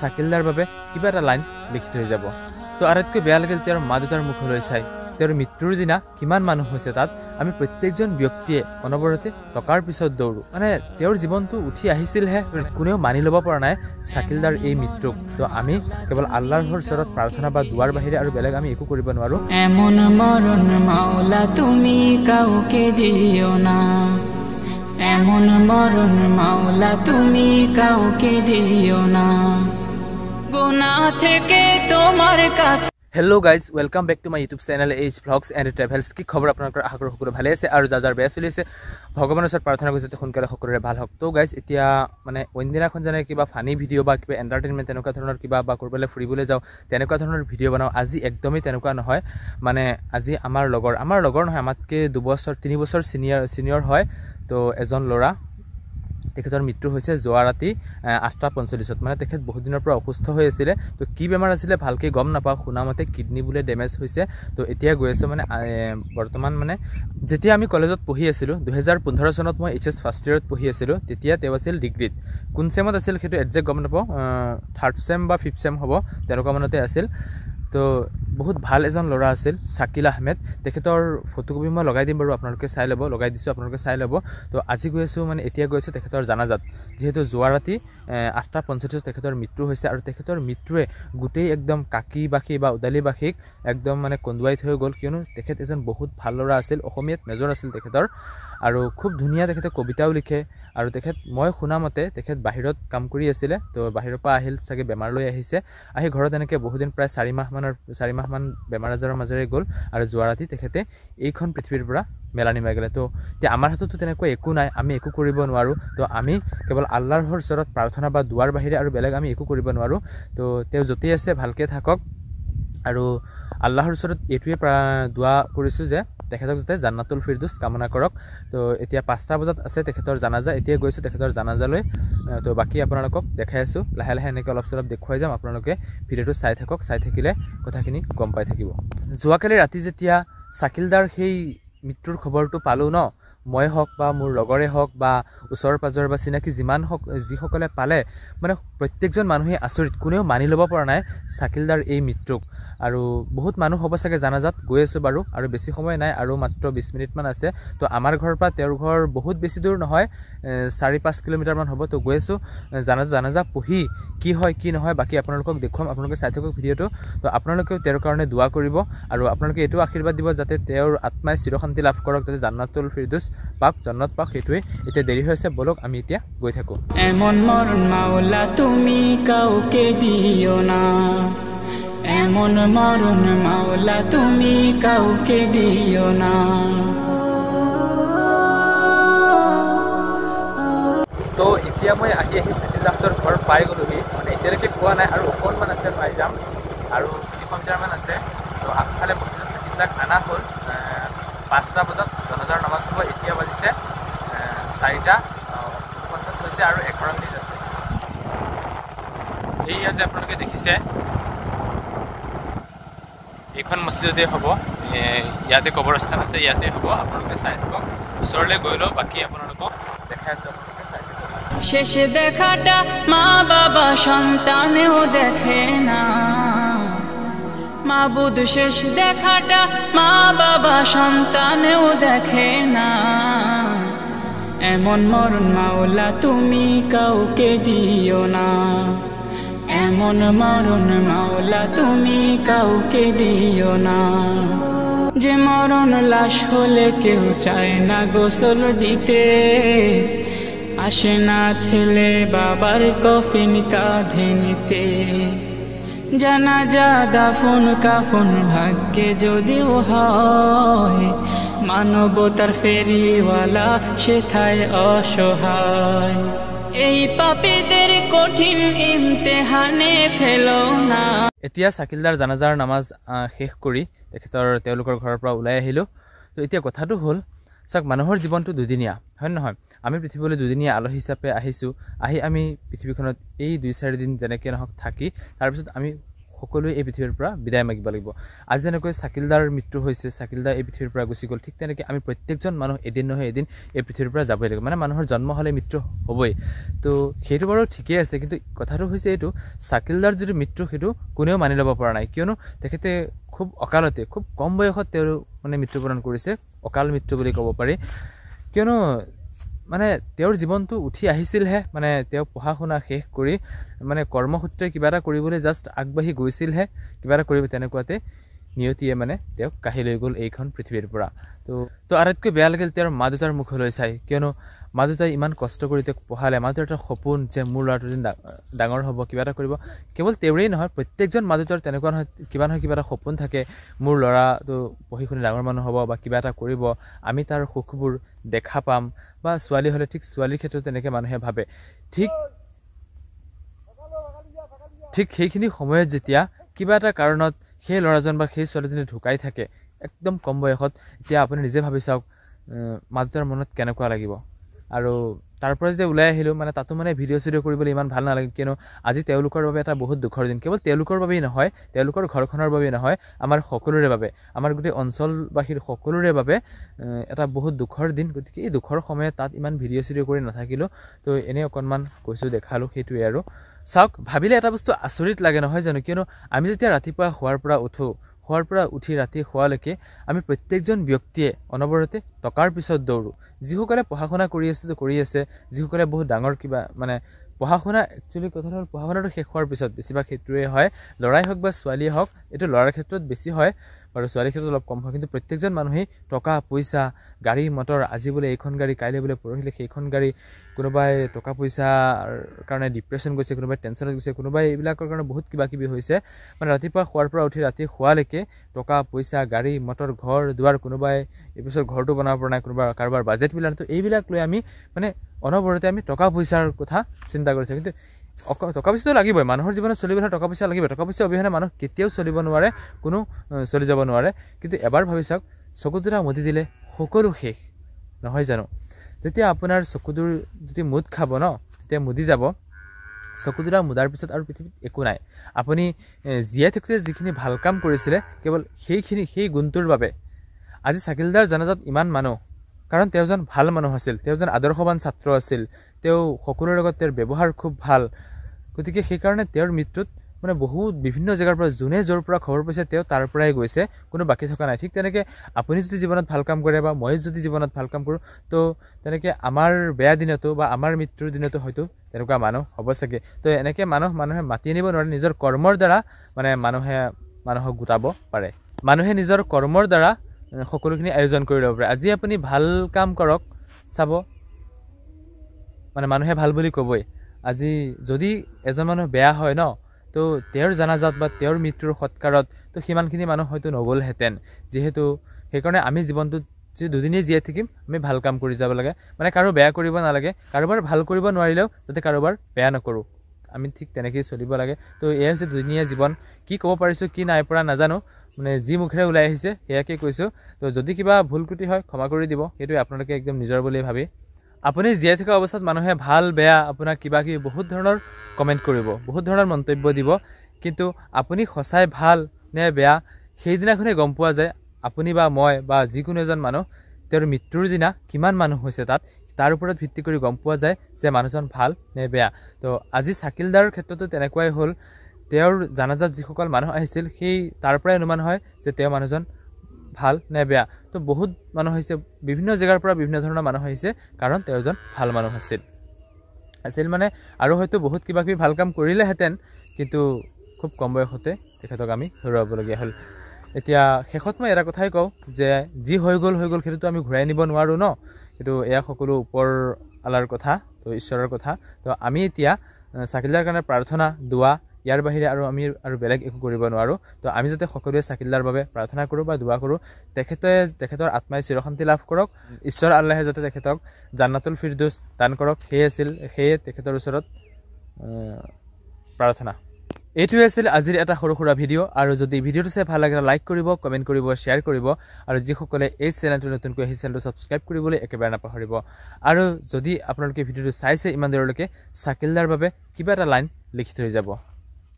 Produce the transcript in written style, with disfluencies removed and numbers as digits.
চাকিলদাৰ বাবে কিবা এটা লাইন লিখি থৈ যাব। তো আটাইতকৈ বেয়া লাগিল তেওঁৰ মা দেউতাৰ মুখলৈ চাই। তেওঁৰ মৃত্যুৰ দিনা কিমান মানুহ হৈছে তাত, আমি প্ৰত্যেকজন ব্যক্তিয়ে অনবৰতে টকাৰ পিছত দৌৰো। মানে তেওঁৰ জীৱনটো উঠি আহিছিলহে, কোনেও মানি ল'ব পৰা নাই চাকিলদাৰ এই মৃত্যুক। তো আমি কেৱল আল্লাহৰ ওচৰত প্ৰাৰ্থনা বা দুৱাৰ বাহিৰে আৰু বেলেগ আমি একো কৰিব নোৱাৰো। এমন মরণ মাওলা তুমি কাউকে দিও না, এমন মরণ মাওলা তুমি কাউকে দিও না, গুনাহ থেকে তোমার কাছে। Hello' guys, welcome back to my YouTube channel H vlogs and travels. কি খবৰ আপোনালোকৰ? আশা কৰোঁ সকলো ভালে আছে আৰু যাৰ বেয়া চলি আছে ভগৱানৰ ওচৰত প্ৰাৰ্থনা কৰিছে যাতে সোনকালে সকলোৰে ভাল হওক। তো গাইজ, এতিয়া মানে অন্যদিনাখন যেনে কিবা ফানী ভিডিঅ' বা কিবা এণ্টাৰটেইনমেণ্ট তেনেকুৱা ধৰণৰ কিবা বা ক'ৰবালৈ ফুৰিবলৈ যাওঁ তেনেকুৱা ধৰণৰ ভিডিঅ' বনাওঁ। আজি একদমেই তেনেকুৱা নহয়। মানে আজি আমাৰ লগৰ নহয়, আমাতকৈ 2-3 বছৰ ছিনিয়ৰ হয়। তো এজন ল'ৰা, তেখেতৰ মৃত্যু হৈছে যোৱা ৰাতি 8:45। মানে তেখেত বহুত দিনৰ পৰা অসুস্থ হৈ আছিলে। তো কি বেমাৰ আছিলে ভালকৈ গম নাপাওঁ, শুনামতে কিডনী বোলে ডেমেজ হৈছে। তো এতিয়া গৈ আছে মানে বৰ্তমান মানে যেতিয়া আমি কলেজত পঢ়ি আছিলোঁ 2015 চনত মই HS ফাৰ্ষ্ট ইয়েৰত পঢ়ি আছিলোঁ, তেতিয়া তেওঁ আছিল ডিগ্ৰীত। কোন চেমত আছিল সেইটো একজেক্ট গম নাপাওঁ, 3rd চেম বা 5th চেম হ'ব তেনেকুৱা মানতে আছিল। তো বহুত ভাল এজন ল'ৰা আছিল, শাকিল আহমেদ। তেখেতৰ ফটোকপি মই লগাই দিম বাৰু, আপোনালোকে চাই ল'ব, লগাই দিছোঁ আপোনালোকে চাই ল'ব। তো আজি গৈ আছোঁ মানে এতিয়া গৈ আছোঁ তেখেতৰ জানাজাত, যিহেতু যোৱা ৰাতি 8:45 তেখেতৰ মৃত্যু হৈছে। আৰু তেখেতৰ মৃত্যুৱে গোটেই একদম কাকিবাসী বা ওদালিবাসীক একদম মানে কন্দুৱাই থৈ গ'ল, কিয়নো তেখেত এজন বহুত ভাল ল'ৰা আছিল, অসমীয়াত মেজৰ আছিল তেখেতৰ। আৰু খুব ধুনীয়া তেখেতে কবিতাও লিখে। আৰু তেখেত মই শুনামতে তেখেত বাহিৰত কাম কৰি আছিলে। তো বাহিৰৰ পৰা আহিল চাগে, বেমাৰ লৈ আহিছে, আহি ঘৰত এনেকৈ বহুদিন প্ৰায় 4 মাহমান বেমাৰ আজাৰৰ মাজেৰে গ'ল। আৰু যোৱা ৰাতি তেখেতে এইখন পৃথিৱীৰ পৰা মেলানি মাৰি গ'লে। তো এতিয়া আমাৰ হাততো তেনেকুৱা একো নাই, আমি একো কৰিব নোৱাৰোঁ। তো আমি কেৱল আল্লাহৰ ওচৰত প্ৰাৰ্থনা বা দুৱাৰ বাহিৰে আৰু বেলেগ আমি একো কৰিব নোৱাৰোঁ। তো তেওঁ য'তেই আছে ভালকৈ থাকক। আৰু আল্লাহৰ ওচৰত এইটোৱে দোৱা কৰিছোঁ যে তেখেতক যাতে জান্নাতুল ফিৰদৌছ কামনা কৰক। তো এতিয়া 5টা বজাত আছে তেখেতৰ জানাজা, এতিয়া গৈছোঁ তেখেতৰ জানাজালৈ। তো বাকী আপোনালোকক দেখাই আছোঁ, লাহে লাহে এনেকৈ অলপ চলপ দেখুৱাই যাম। আপোনালোকে ভিডিঅ'টো চাই থাকক, চাই থাকিলে কথাখিনি গম পাই থাকিব। যোৱাকালি ৰাতি যেতিয়া চাকিলদাৰ সেই মৃত্যুৰ খবৰটো পালোঁ ন, মই হওক বা মোৰ লগৰে হওক বা ওচৰ পাজৰ বা চিনাকি যিসকলে পালে, মানে প্ৰত্যেকজন মানুহে আচৰিত, কোনেও মানি ল'ব পৰা নাই চাকিলদাৰ এই মৃত্যুক। আৰু বহুত মানুহ হ'ব চাগে জানাজাত, গৈ আছোঁ বাৰু, আৰু বেছি সময় নাই, আৰু মাত্ৰ 20 মিনিটমান আছে। তো আমাৰ ঘৰৰ পৰা তেওঁৰ ঘৰ বহুত বেছি দূৰ নহয়, 4-5 কিলোমিটাৰমান হ'ব। তো গৈ আছোঁ জানাজা পঢ়ি কি হয় কি নহয় বাকী আপোনালোকক দেখুৱাম, আপোনালোকে চাই থাকক ভিডিঅ'টো। তো আপোনালোকেও তেওঁৰ কাৰণে দোৱা কৰিব, আৰু আপোনালোকে এইটো আশীৰ্বাদ দিব যাতে তেওঁৰ আত্মাই চিৰশান্তি লাভ কৰক, যাতে জান্নাতুল ফিৰদৌছ পাওক, জান্নাত পাওক। সেইটোৱে এতিয়া দেৰি হৈ আছে, বলক আমি এতিয়া গৈ থাকোঁ। এমন মরণ মাওলা তুমি কাউকে দিও না, এমন মরণ মাওলা তুমি কাউকে দিও না। তো এতিয়া মই আহি চাকিলদাহঁতৰ ঘৰ পাই গ'লোহি, মানে এতিয়ালৈকে পোৱা নাই, আৰু অকণমান আছে পাই যাম, আৰু 300 মিটাৰমান আছে। তো আগফালে বস্তুটো চাকিলদাক অনা হ'ল। 5টা বজাত জনাজাৰ নামাজ হ'ব, এতিয়া বাজিছে 4:50 হৈছে আৰু 11 মিনিট আছে। এইয়া যে আপোনালোকে দেখিছে এইখন মছজিদতে হ'ব, ইয়াতে কবৰস্থান আছে, ইয়াতে হ'ব। আপোনালোকে চাই থাকক, ওচৰলৈ গৈ লওঁ, বাকী আপোনালোকক দেখাই আছোঁ, আপোনালোকে চাই থাকক। শেষ দেখাটা মা বাবা সন্তানেও দেখে না, মাবুদ শেষ দেখাটা মা বাবা সন্তানেও দেখে না। এমন মরণ মাওলা তুমি কাউকে দিও না, এমন মরণ মাওলা তুমি কাউকে দিও না। যে মরণ লাশ হলে কেউ চায় না গোসল দিতে, আসে না ছেলে বাবার কফিন কাঁধে নিতে, জানাজা দাফন কাফন ভাগ্যে যদিও হয়, মানবতার ফেরিওয়ালা সেথায় অসহায়। এই পাপীদের কঠিন ইমতিহানে ফেলো না। এতিয়া চাকিলদাৰ জানাজাৰ নামাজ শেষ কৰি তেওঁলোকৰ ঘৰৰ পৰা ওলাই আহিলোঁ। তো এতিয়া কথাটো হ'ল, চাওক, মানুহৰ জীৱনটো দুদিনীয়া, হয় নহয়? আমি পৃথিৱীলৈ দুদিনীয়া আলহী হিচাপে আহিছোঁ। আমি পৃথিৱীখনত এই 2-4 দিন যেনেকৈ নহওক থাকি তাৰপিছত আমি সকলোৱে এই পৃথিৱীৰ পৰা বিদায় মাগিব লাগিব আজি যেনেকৈ চাকিলদাৰ মৃত্যু হৈছে চাকিলদা এই পৃথিৱীৰ পৰা গুচি গ'ল ঠিক তেনেকৈ আমি প্ৰত্যেকজন মানুহ এদিন নহয় এদিন এই পৃথিৱীৰ পৰা যাবই লাগিব মানে মানুহৰ জন্ম হ'লে মৃত্যু হ'বই তো সেইটো বাৰু ঠিকেই আছে কিন্তু কথাটো হৈছে এইটো চাকিলদাৰ যিটো মৃত্যু সেইটো কোনেও মানি ল'ব পৰা নাই কিয়নো তেখেতে খুব অকালতে খুব কম বয়সত তেওঁ মানে মৃত্যুবৰণ কৰিছে অকাল মৃত্যু বুলি ক'ব পাৰি কিয়নো মানে তেওঁৰ জীৱনটো উঠি আহিছিলহে মানে তেওঁ পঢ়া শুনা শেষ কৰি মানে কৰ্মসূত্ৰে কিবা এটা কৰিবলৈ জাষ্ট আগবাঢ়ি গৈছিলহে কিবা এটা কৰিব তেনেকুৱাতে নিয়তিয়ে মানে তেওঁক কাঢ়ি লৈ গ'ল এইখন পৃথিৱীৰ পৰা তো আটাইতকৈ বেয়া লাগিল তেওঁৰ মা দেউতাৰ মুখলৈ চাই কিয়নো মা দেউতাই ইমান কষ্ট কৰি তেওঁক পঢ়ালে মা দেউতাৰ সপোন যে মোৰ ল'ৰাটো যেন ডাঙৰ হ'ব কিবা এটা কৰিব কেৱল তেওঁৰেই নহয় প্ৰত্যেকজন মা দেউতাৰ তেনেকুৱা নহয় কিবা এটা সপোন থাকে মোৰ ল'ৰাটো পঢ়ি শুনি ডাঙৰ মানুহ হ'ব বা কিবা এটা কৰিব আমি তাৰ সুখবোৰ দেখা পাম বা ছোৱালী হ'লে ঠিক ছোৱালীৰ ক্ষেত্ৰত তেনেকৈ মানুহে ভাবে ঠিক সেইখিনি সময়ত যেতিয়া কিবা এটা কাৰণত সেই ল'ৰাজন বা সেই ছোৱালীজনী ঢুকাই থাকে একদম কম বয়সত এতিয়া আপুনি নিজে ভাবি চাওক মা দেউতাৰ মনত কেনেকুৱা লাগিব আৰু তাৰ পৰা যে ওলাই আহিলোঁ মানে তাতো মানে ভিডিঅ' চিডিঅ' কৰিবলৈ ইমান ভাল নালাগে কিয়নো আজি তেওঁলোকৰ বাবে এটা বহুত দুখৰ দিন কেৱল তেওঁলোকৰ বাবেই নহয় তেওঁলোকৰ ঘৰখনৰ বাবেই নহয় আমাৰ সকলোৰে বাবে আমাৰ গোটেই অঞ্চলবাসীৰ সকলোৰে বাবে এটা বহুত দুখৰ দিন গতিকে এই দুখৰ সময়ত তাত ইমান ভিডিঅ' চিডিঅ' কৰি নাথাকিলোঁ তো এনেই অকণমান কৈছোঁ দেখালোঁ সেইটোৱে আৰু চাওক ভাবিলে এটা বস্তু আচৰিত লাগে নহয় জানো কিয়নো আমি যেতিয়া ৰাতিপুৱা শোৱাৰ পৰা উঠি ৰাতি শোৱালৈকে আমি প্ৰত্যেকজন ব্যক্তিয়ে অনবৰতে টকাৰ পিছত দৌৰোঁ যিসকলে পঢ়া শুনা কৰি আছে যিসকলে বহুত ডাঙৰ কিবা মানে পঢ়া শুনা একচুৱেলি কথাটো হ'ল পঢ়া শুনাটো শেষ হোৱাৰ পিছত বেছিভাগ সেইটোৱে হয় ল'ৰাই হওক বা ছোৱালীয়ে হওক এইটো ল'ৰাৰ ক্ষেত্ৰত বেছি হয় বাৰু ছোৱালীৰ ক্ষেত্ৰত অলপ কম হয় কিন্তু প্ৰত্যেকজন মানুহেই টকা পইচা গাড়ী মটৰ আজি বোলে এইখন গাড়ী কাইলৈ বোলে পৰহিলে সেইখন গাড়ী কোনোবাই টকা পইচাৰ কাৰণে ডিপ্ৰেশ্যন গৈছে কোনোবাই টেনশ্যনত গৈছে কোনোবাই এইবিলাকৰ কাৰণে বহুত কিবা কিবি হৈছে মানে ৰাতিপুৱা শোৱাৰ পৰা উঠি ৰাতি শোৱালৈকে টকা পইচা গাড়ী মটৰ ঘৰ দুৱাৰ কোনোবাই এইপিছত ঘৰটো বনাব পৰা নাই কাৰোবাৰ বাজেটবিলাক তো এইবিলাক লৈ আমি মানে অনবৰতে আমি টকা পইচাৰ কথা চিন্তা কৰি থাকোঁ কিন্তু টকা পইচাটো লাগিবই মানুহৰ জীৱনত চলিবলৈ টকা পইচা লাগিবই টকা পইচা অবিহনে মানুহ কেতিয়াও চলিব নোৱাৰে কোনো চলি যাব নোৱাৰে কিন্তু এবাৰ ভাবি চাওক চকুদুৰা মুদি দিলে সকলো শেষ নহয় জানো যেতিয়া আপোনাৰ চকুদুৰ যদি মুদ খাব ন তেতিয়া মুদি যাব চকুদুৰা মুদাৰ পিছত আৰু পৃথিৱীত একো নাই আপুনি জীয়াই থাকোঁতে যিখিনি ভাল কাম কৰিছিলে কেৱল সেই গুণটোৰ বাবে আজি চাকিলদাৰ জানাজাত ইমান মানুহ কাৰণ তেওঁ এজন ভাল মানুহ আছিল তেওঁ এজন আদৰ্শৱান ছাত্ৰ আছিল তেওঁ সকলোৰে লগত তেওঁৰ ব্যৱহাৰ খুব ভাল গতিকে সেইকাৰণে তেওঁৰ মৃত্যুত মানে বহুত বিভিন্ন জেগাৰ পৰা যোনে য'ৰ পৰা খবৰ পাইছে তেওঁ তাৰ পৰাই গৈছে কোনো বাকী থকা নাই ঠিক তেনেকৈ আপুনি যদি জীৱনত ভাল কাম কৰে বা মই যদি জীৱনত ভাল কাম কৰোঁ তো তেনেকৈ আমাৰ বেয়া দিনতো বা আমাৰ মৃত্যুৰ দিনতো হয়তো তেনেকুৱা মানুহ হ'ব চাগে তো এনেকৈ মানুহে মাতি আনিব নোৱাৰে নিজৰ কৰ্মৰ দ্বাৰা মানে মানুহক গোটাব পাৰে মানুহে নিজৰ কৰ্মৰ দ্বাৰা সকলোখিনি আয়োজন কৰি ল'ব পাৰে আজি আপুনি ভাল কাম কৰক চাব মানে মানুহে ভাল বুলি ক'বই আজি যদি এজন মানুহ বেয়া হয় ন তো তেওঁৰ জানাজাত বা তেওঁৰ মৃত্যুৰ সৎকাৰত তো সিমানখিনি মানুহ হয়তো নগ'লহেঁতেন যিহেতু সেইকাৰণে আমি জীৱনটোত যে দুদিনেই জীয়াই থাকিম আমি ভাল কাম কৰি যাব লাগে মানে কাৰো বেয়া কৰিব নালাগে কাৰোবাৰ ভাল কৰিব নোৱাৰিলেও যাতে কাৰোবাৰ বেয়া নকৰোঁ আমি ঠিক তেনেকৈয়ে চলিব লাগে তো এয়া হৈছে দুদিনীয়া জীৱন কি ক'ব পাৰিছোঁ কি নাই পৰা নাজানো মানে যি মুখেৰে ওলাই আহিছে সেয়াকে কৈছোঁ তো যদি কিবা ভুল ত্ৰুটি হয় ক্ষমা কৰি দিব সেইটোৱে আপোনালোকে একদম নিজৰ বুলি ভাবি আপুনি জীয়াই থকা অৱস্থাত মানুহে ভাল বেয়া আপোনাক কিবা কিবি বহুত ধৰণৰ কমেণ্ট কৰিব বহুত ধৰণৰ মন্তব্য দিব কিন্তু আপুনি সঁচাই ভাল নে বেয়া সেইদিনাখনেই গম পোৱা যায় আপুনি বা মই বা যিকোনো এজন মানুহ তেওঁৰ মৃত্যুৰ দিনা কিমান মানুহ হৈছে তাত তাৰ ওপৰত ভিত্তি কৰি গম পোৱা যায় যে মানুহজন ভাল নে বেয়া তো আজি চাকিলদাৰৰ ক্ষেত্ৰতো তেনেকুৱাই হ'ল তেওঁৰ জানাজাত যিসকল মানুহ আহিছিল সেই তাৰ পৰাই অনুমান হয় যে তেওঁ মানুহজন ভাল নে বেয়া তো বহুত মানুহ আহিছে বিভিন্ন জেগাৰ পৰা বিভিন্ন ধৰণৰ মানুহ আহিছে কাৰণ তেওঁ এজন ভাল মানুহ আছিল মানে আৰু হয়তো বহুত কিবা কিবি ভাল কাম কৰিলেহেঁতেন কিন্তু খুব কম বয়সতে তেখেতক আমি হেৰুৱাবলগীয়া হ'ল এতিয়া শেষত মই এটা কথাই কওঁ যে যি হৈ গ'ল সেইটোতো আমি ঘূৰাই নিব নোৱাৰোঁ ন সেইটো এয়া সকলো ওপৰ আলাৰ কথা তো ঈশ্বৰৰ কথা তো আমি এতিয়া চাকিলদাৰ কাৰণে প্ৰাৰ্থনা দোৱা ইয়াৰ বাহিৰে আমি বেলেগ একো কৰিব নোৱাৰোঁ তো আমি যাতে সকলোৱে চাকিলদাৰ বাবে প্ৰাৰ্থনা কৰোঁ বা দোৱা কৰোঁ তেখেতৰ আত্মাই চিৰশান্তি লাভ কৰক ঈশ্বৰ আল্লাহে যাতে তেখেতক জান্নাতুল ফিৰদৌছ দান কৰক সেয়ে তেখেতৰ ওচৰত প্ৰাৰ্থনা এইটোৱে আছিল আজিৰ এটা সৰু সুৰা ভিডিঅ' আৰু যদি ভিডিঅ'টো চাই ভাল লাগে লাইক কৰিব কমেণ্ট কৰিব শ্বেয়াৰ কৰিব আৰু যিসকলে এই চেনেলটো নতুনকৈ আহিছে চেনেলটো ছাবস্ক্ৰাইব কৰিবলৈ একেবাৰে নাপাহৰিব আৰু যদি আপোনালোকে ভিডিঅ'টো চাইছে ইমান দেৰলৈকে চাকিলদাৰ বাবে কিবা এটা লাইন লিখি থৈ যাব